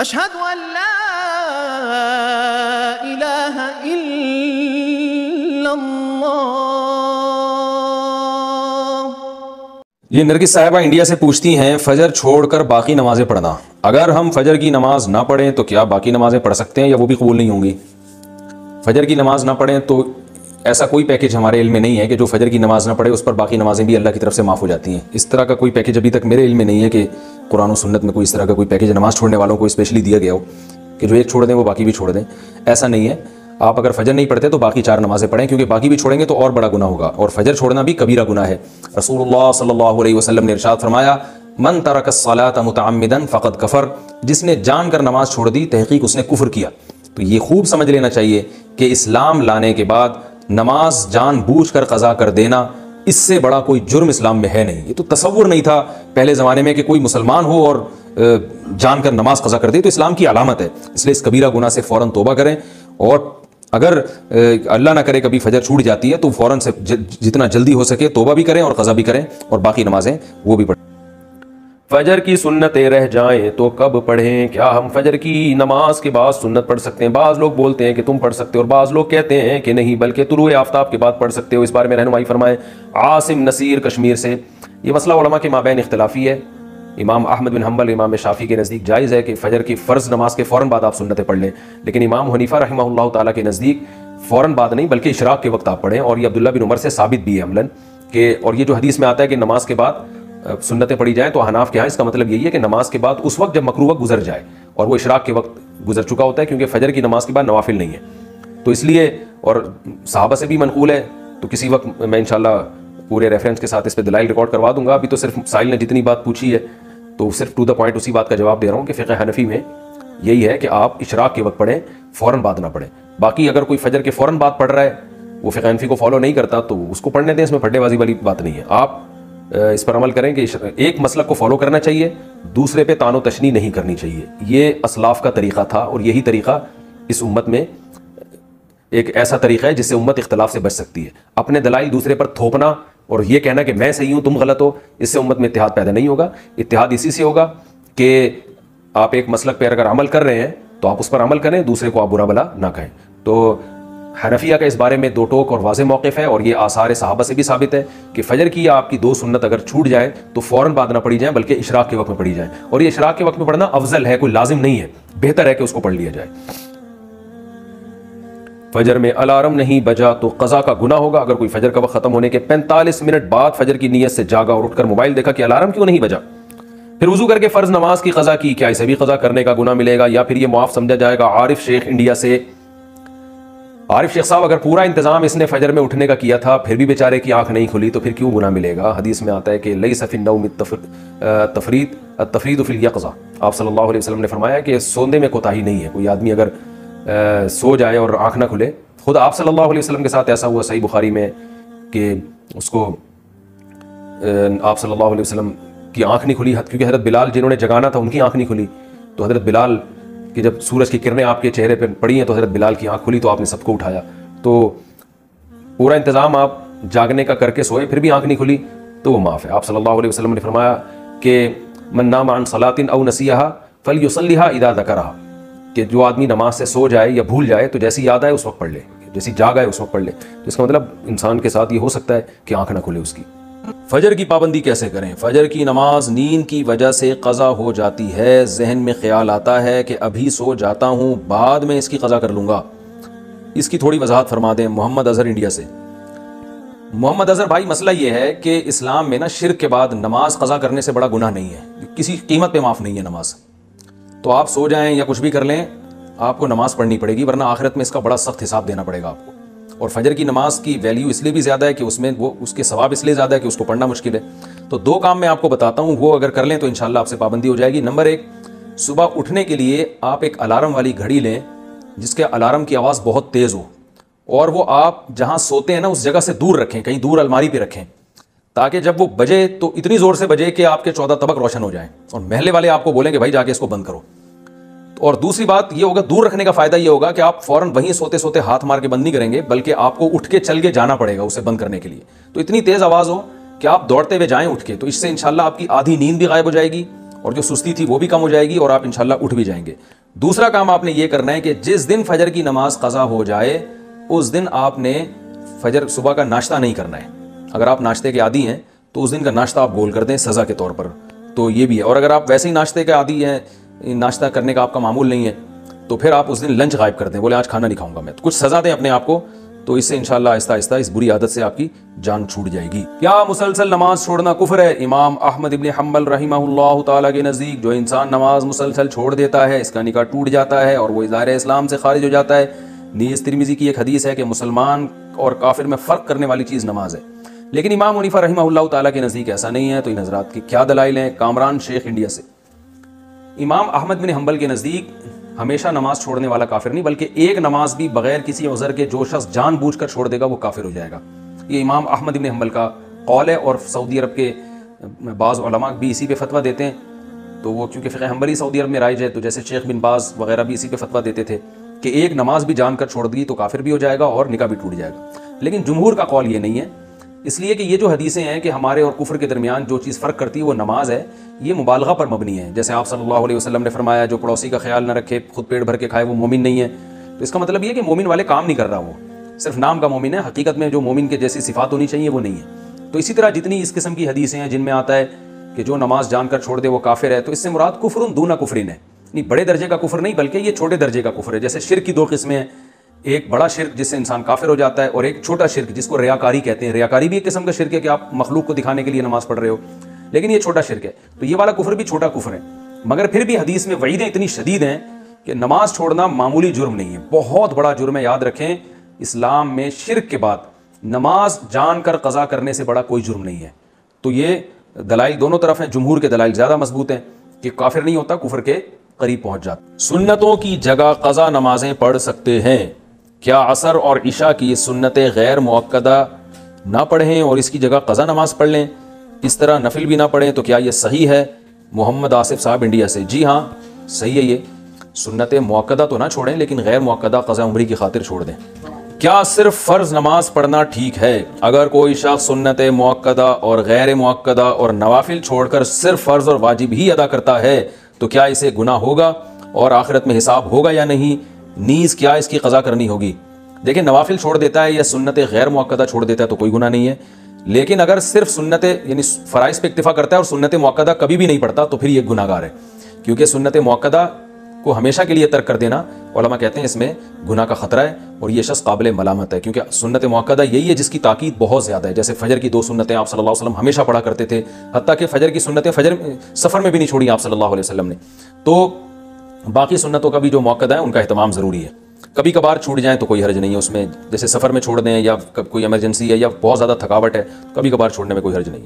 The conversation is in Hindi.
अशहदु अल्ला इलाहा इल्लल्लाह। ये नरगिस साहिबा इंडिया से पूछती हैं, फजर छोड़कर बाकी नमाजें पढ़ना, अगर हम फजर की नमाज ना पढ़ें तो क्या बाकी नमाजें पढ़ सकते हैं या वो भी कबूल नहीं होंगी? फजर की नमाज ना पढ़ें तो ऐसा कोई पैकेज हमारे इल्म में नहीं है कि जो फजर की नमाज ना पढ़े उस पर बाकी नमाजें भी अल्लाह की तरफ से माफ़ हो जाती हैं। इस तरह का कोई पैकेज अभी तक मेरे इल्म में नहीं है कि कुरान और सुन्नत में कोई इस तरह का कोई पैकेज नमाज छोड़ने वालों को स्पेशली दिया गया हो कि जो एक छोड़ दें वो बाकी भी छोड़ दें। ऐसा नहीं है। आप अगर फजर नहीं पढ़ते तो बाकी 4 नमाजें पढ़ें, क्योंकि बाकी भी छोड़ेंगे तो और बड़ा गुनाह होगा, और फजर छोड़ना भी कबीरा गुनाह है। रसूलुल्लाह सल्लल्लाहु अलैहि वसल्लम ने इरशाद फरमाया, मन तरक अस्सलात मुतअम्मिदन फ़क़द कफ़र, जिसने जानकर नमाज छोड़ दी तहक़ीक़ उसने कुफ्र किया। तो ये खूब समझ लेना चाहिए कि इस्लाम लाने के बाद नमाज जानबूझकर क़ज़ा कर देना, इससे बड़ा कोई जुर्म इस्लाम में है नहीं। ये तो तसव्वुर नहीं था पहले ज़माने में कि कोई मुसलमान हो और जानकर नमाज क़ज़ा कर दे, तो इस्लाम की अलामत है। इसलिए इस कबीरा गुनाह से फ़ौरन तौबा करें, और अगर अल्लाह ना करे कभी फजर छूट जाती है तो फ़ौरन से जितना जल्दी हो सके तौबा भी करें और क़ज़ा भी करें, और बाकी नमाजें वो भी पढ़ें। फजर की सुन्नतें रह जाएं तो कब पढ़ें? क्या हम फजर की नमाज के बाद सुन्नत पढ़ सकते हैं? बाज़ लोग बोलते हैं कि तुम पढ़ सकते हो और बाज़ लोग कहते हैं कि नहीं, बल्कि तुलूए आफ्ताब के बाद पढ़ सकते हो। इस बारे में रहनुमाई फरमाएं। आसिम नसीर कश्मीर से। ये मसला उलमा के माबैन इख्तिलाफी है। इमाम अहमद बिन हम्बल, इमाम शाफी के नज़दीक जायज़ है कि फ़जर की फ़र्ज़ नमाज के फ़ौरन बाद आप सुन्नतें पढ़ लें, लेकिन इमाम हनीफ़ा रहमहुल्लाह ताला के नज़दीक फ़ौरन बाद नहीं बल्कि इशराक़ के वक्त आप पढ़ें, और ये अब्दुल्ला बिन उमर से साबित भी है अमलन के। और ये जो हदीस में आता है कि नमाज के बाद सुन्नतें पढ़ी जाएँ, तो हनाफ के यहाँ इसका मतलब यही है कि नमाज के बाद उस वक्त जब मकरूह वक्त गुजर जाए, और वो इशराक़ के वक्त गुजर चुका होता है, क्योंकि फ़जर की नमाज के बाद नवाफिल नहीं है। तो इसलिए, और सहाबा से भी मनक़ूल है, तो किसी वक्त मैं इंशाअल्लाह पूरे रेफरेंस के साथ इस पर दलाइल रिकॉर्ड करवा दूंगा। अभी तो सिर्फ साहिल ने जितनी बात पूछी है तो सिर्फ टू द पॉइंट उसी बात का जवाब दे रहा हूँ कि फ़िक़्ह हनफ़ी में यही है कि आप इशराक़ के वक्त पढ़ें, फ़ौरन बाद ना पढ़ें। बाकी अगर कोई फजर के फ़ौरन बाद पढ़ रहा है, वो फ़िक़्ह हनफ़ी को फॉलो नहीं करता, तो उसको पढ़ने दें, इसमें फड्डेबाजी वाली बात नहीं है। आप इस पर अमल करें कि एक मसलक को फॉलो करना चाहिए, दूसरे पे तानो तशनी नहीं करनी चाहिए। ये असलाफ का तरीक़ा था, और यही तरीक़ा इस उम्मत में एक ऐसा तरीक़ा है जिससे उम्मत इख्तलाफ से बच सकती है। अपने दलाइल दूसरे पर थोपना और ये कहना कि मैं सही हूँ तुम गलत हो, इससे उम्मत में इत्तेहाद पैदा नहीं होगा। इत्तेहाद इसी से होगा कि आप एक मसलक पर अगर अमल कर रहे हैं तो आप उस पर अमल करें, दूसरे को आप बुरा भला ना कहें। तो हनफिया का इस बारे में दो टोक और वाज़ेह मौक़िफ़ है, और ये आसार सहाबा से भी साबित है कि फ़जर की आपकी 2 सुन्नत अगर छूट जाए तो फ़ौरन बाद ना पढ़ी जाए, बल्कि इशराक़ के वक्त में पढ़ी जाए। और ये इशराक़ के वक्त में पढ़ना अफजल है, कोई लाजिम नहीं है, बेहतर है कि उसको पढ़ लिया जाए। फजर में अलार्म नहीं बजा तो क़ज़ा का गुनाह होगा। अगर कोई फजर का वक्त ख़त्म होने के 45 मिनट बाद फजर की नीयत से जागा और उठकर मोबाइल देखा कि अलार्म क्यों नहीं बजा, फिर वज़ू करके फ़र्ज़ नमाज की क़ज़ा की, क्या इसे भी क़ज़ा करने का गुनाह मिलेगा या फिर ये मुआफ़ समझा जाएगा? आरिफ शेख इंडिया से। आरिफ शेख साहब, अगर पूरा इंतज़ाम इसने फजर में उठने का किया था फिर भी बेचारे की आँख नहीं खुली तो फिर क्यों गुनाह मिलेगा? हदीस में आता है कि लैसा फ़िन नौम तफ़रीद फ़िल यक़ज़ा। आप सल्लल्लाहु अलैहि वसल्लम ने फरमाया कि सोने में कोताही नहीं है। कोई आदमी अगर सो जाए और आँख ना खुले, खुद आप सल्लल्लाहु अलैहि वसल्लम के साथ ऐसा हुआ सही बुखारी में कि उसको आप सल्लल्लाहु अलैहि वसल्लम की आँख नहीं खुली, क्योंकि हज़रत बिलाल जिन्होंने जगाना था उनकी आँख नहीं खुली। तो हज़रत बिलाल कि जब सूरज की किरणें आपके चेहरे पर पड़ी हैं तो हज़रत बिलाल की आँख खुली, तो आपने सबको उठाया। तो पूरा इंतज़ाम आप जागने का करके सोए फिर भी आँख नहीं खुली तो वो माफ़ है। आप सल्लल्लाहु अलैहि वसल्लम ने फरमाया कि मन नाम अन सलातिन औ नसियहा फलयुसल्लिहा इज़ा ज़करहा, कि जो आदमी नमाज से सो जाए या भूल जाए तो जैसी याद आए उस वक्त पढ़ ले, जैसी जाग आए उस वक्त पढ़ ले। तो इसका मतलब इंसान के साथ ये हो सकता है कि आँख ना खुले उसकी। फजर की पाबंदी कैसे करें? फजर की नमाज नींद की वजह से क़ज़ा हो जाती है, जहन में ख्याल आता है कि अभी सो जाता हूँ, बाद में इसकी क़ज़ा कर लूँगा, इसकी थोड़ी वजाहत फरमा दें। मोहम्मद अज़हर इंडिया से। मोहम्मद अज़हर भाई, मसला ये है कि इस्लाम में ना शिर्क के बाद नमाज क़ज़ा करने से बड़ा गुनाह नहीं है, किसी कीमत पे माफ़ नहीं है नमाज। तो आप सो जाएं या कुछ भी कर लें, आपको नमाज पढ़नी पड़ेगी, वरना आखिरत में इसका बड़ा सख्त हिसाब देना पड़ेगा आपको। और फजर की नमाज की वैल्यू इसलिए भी ज़्यादा है कि उसमें वो उसके सवाब इसलिए ज़्यादा है कि उसको पढ़ना मुश्किल है। तो 2 काम मैं आपको बताता हूँ, वो अगर कर लें तो इंशाअल्लाह आपसे पाबंदी हो जाएगी। नंबर 1, सुबह उठने के लिए आप एक अलार्म वाली घड़ी लें जिसके अलार्म की आवाज़ बहुत तेज़ हो, और वो आप जहाँ सोते हैं ना उस जगह से दूर रखें, कहीं दूर अलमारी पर रखें, ताकि जब वो बजे तो इतनी ज़ोर से बजे कि आपके 14 तबक रोशन हो जाएं और महल्ले वाले आपको बोलेंगे भाई जाके इसको बंद करो। और दूसरी बात ये होगा, दूर रखने का फायदा ये होगा कि आप फौरन वहीं सोते सोते हाथ मार के बंद नहीं करेंगे, बल्कि आपको उठ के चल के जाना पड़ेगा उसे बंद करने के लिए। तो इतनी तेज़ आवाज़ हो कि आप दौड़ते हुए जाएं उठ के, तो इससे इंशाल्लाह आपकी आधी नींद भी गायब हो जाएगी और जो सुस्ती थी वो भी कम हो जाएगी और आप इंशाल्लाह उठ भी जाएंगे। दूसरा काम आपने ये करना है कि जिस दिन फजर की नमाज कज़ा हो जाए उस दिन आपने फजर सुबह का नाश्ता नहीं करना है। अगर आप नाश्ते के आदी हैं तो उस दिन का नाश्ता आप गोल कर दें सज़ा के तौर पर, तो ये भी है। और अगर आप वैसे ही नाश्ते के आदी हैं, नाश्ता करने का आपका मामूल नहीं है, तो फिर आप उस दिन लंच गायब कर दें, बोले आज खाना नहीं खाऊंगा मैं, तो कुछ सज़ा दें अपने आप को, तो इससे इंशाल्लाह आहिस्ता आहिस्ता इस बुरी आदत से आपकी जान छूट जाएगी। क्या मुसलसल नमाज छोड़ना कुफ्र है? इमाम अहमद इब्न हम्बल रहिमहुल्लाह ताला के नज़दीक जो इंसान नमाज मुसलसल छोड़ देता है इसका निकाह टूट जाता है और वो ज़ाहिर इस्लाम से खारिज हो जाता है। नीस तिरमिज़ी की एक हदीस है कि मुसलमान और काफिर में फ़र्क करने वाली चीज़ नमाज है, लेकिन इमाम हनीफा रहिमहुल्लाह ताला के नज़दीक ऐसा नहीं है। तो इन हज़रात की क्या दलाइल हैं? कामरान शेख इंडिया से, इमाम अहमद बिन हम्बल के नज़दीक हमेशा नमाज छोड़ने वाला काफिर नहीं, बल्कि एक नमाज भी बगैर किसी उज़र के जो शख्स जानबूझकर छोड़ देगा वो काफिर हो जाएगा। ये इमाम अहमद बिन हम्बल का कौल है और सऊदी अरब के बाज़ उलमा भी इसी पे फतवा देते हैं। तो वो क्योंकि फ़िक़्ह हम्बली सऊदी अरब में राइज है, तो जैसे शेख बिन बाज वगैरह भी इसी पे फतवा देते थे कि एक नमाज भी जानकर छोड़ दी तो काफिर भी हो जाएगा और निकाह भी टूट जाएगा। लेकिन जुमहूर का कौल ये नहीं है, इसलिए कि ये जो हदीसें हैं कि हमारे और कुफ्र के दरमियान जो चीज़ फ़र्क करती है वो नमाज है, ये मुबालगा पर मबनी है। जैसे आप सल्लल्लाहु अलैहि वसल्लम ने फरमाया जो पड़ोसी का ख्याल न रखे, खुद पेट भर के खाए, वो मोमिन नहीं है। तो इसका मतलब ये है कि मोमिन वाले काम नहीं कर रहा, वो सिर्फ नाम का मोमिन है, हकीकत में जो मोमिन के जैसी सिफात होनी चाहिए वो नहीं है। तो इसी तरह जितनी इस किस्म की हदीसें हैं जिनमें आता है कि जो नमाज जानकर छोड़ दे वो काफिर है, तो इससे मुराद कुफ्रुन दूना कुफ्रिन है, नहीं बड़े दर्जे का कुफ्र नहीं बल्कि ये छोटे दर्जे का कुफ्र है। जैसे शिर्क की दो किस्में हैं, एक बड़ा शिर्क जिससे इंसान काफिर हो जाता है और एक छोटा शिर्क जिसको रियाकारी कहते हैं। रियाकारी भी एक किस्म का शिर्क है कि आप मखलूक को दिखाने के लिए नमाज पढ़ रहे हो, लेकिन ये छोटा शिर्क है। तो ये वाला कुफ्र भी छोटा कुफ्र है, मगर फिर भी हदीस में वईदें इतनी शदीद हैं कि नमाज छोड़ना मामूली जुर्म नहीं है, बहुत बड़ा जुर्म है। याद रखें, इस्लाम में शिर्क के बाद नमाज जानकर कज़ा करने से बड़ा कोई जुर्म नहीं है। तो ये दलाइल दोनों तरफ हैं, जुमहूर के दलाइल ज़्यादा मजबूत हैं कि काफिर नहीं होता, कुफ्र के करीब पहुंच जाता। सुन्नतों की जगह कज़ा नमाजें पढ़ सकते हैं क्या? असर और इशा की सुन्नतें गैर मुअक्कदा ना पढ़ें और इसकी जगह कज़ा नमाज पढ़ लें, इस तरह नफिल भी ना पढ़ें, तो क्या ये सही है? मोहम्मद आसिफ साहब इंडिया से। जी हाँ, सही है। ये सुन्नतें मुअक्कदा तो ना छोड़ें, लेकिन गैर मुअक्कदा कज़ा उम्री की खातिर छोड़ दें। क्या सिर्फ फ़र्ज नमाज पढ़ना ठीक है? अगर कोई शख्स सुन्नत मुअक्कदा और गैर मुअक्कदा और नवाफिल छोड़कर सिर्फ फ़र्ज और वाजिब ही अदा करता है तो क्या इसे गुनाह होगा और आखिरत में हिसाब होगा या नहीं? नीज़ क्या इसकी कज़ा करनी होगी? देखिए, नवाफिल छोड़ देता है या सुन्नत गैर मुअक्कदा छोड़ देता है तो कोई गुनाह नहीं है, लेकिन अगर सिर्फ सुन्नत यानी फ़राइज़ पे इक्तिफ़ा करता है और सुन्नत मुअक्कदा कभी भी नहीं पढ़ता तो फिर ये गुनाहगार है, क्योंकि सुन्नत मुअक्कदा को हमेशा के लिए तर्क कर देना उलमा कहते हैं इसमें गुनाह का खतरा है और ये शख्स काबिल मलामत है, क्योंकि सुन्नत मुअक्कदा यही है जिसकी ताकीद बहुत ज़्यादा है। जैसे फजर की 2 सुन्नतें आप सल्लल्लाहु अलैहि वसल्लम हमेशा पढ़ा करते थे, हत्ता कि फजर की सुन्नतें फजर सफ़र में भी नहीं छोड़ी आप सल्लल्लाहु अलैहि वसल्लम ने। तो बाकी सुन्नतों का भी जो मुअक्कदा है उनका एहतमाम ज़रूरी है। कभी कभार छूट जाए तो कोई हर्ज नहीं है उसमें, जैसे सफ़र में छोड़ दें या कोई इमरजेंसी है या बहुत ज़्यादा थकावट है, कभी कभार छोड़ने में कोई हर्ज नहीं।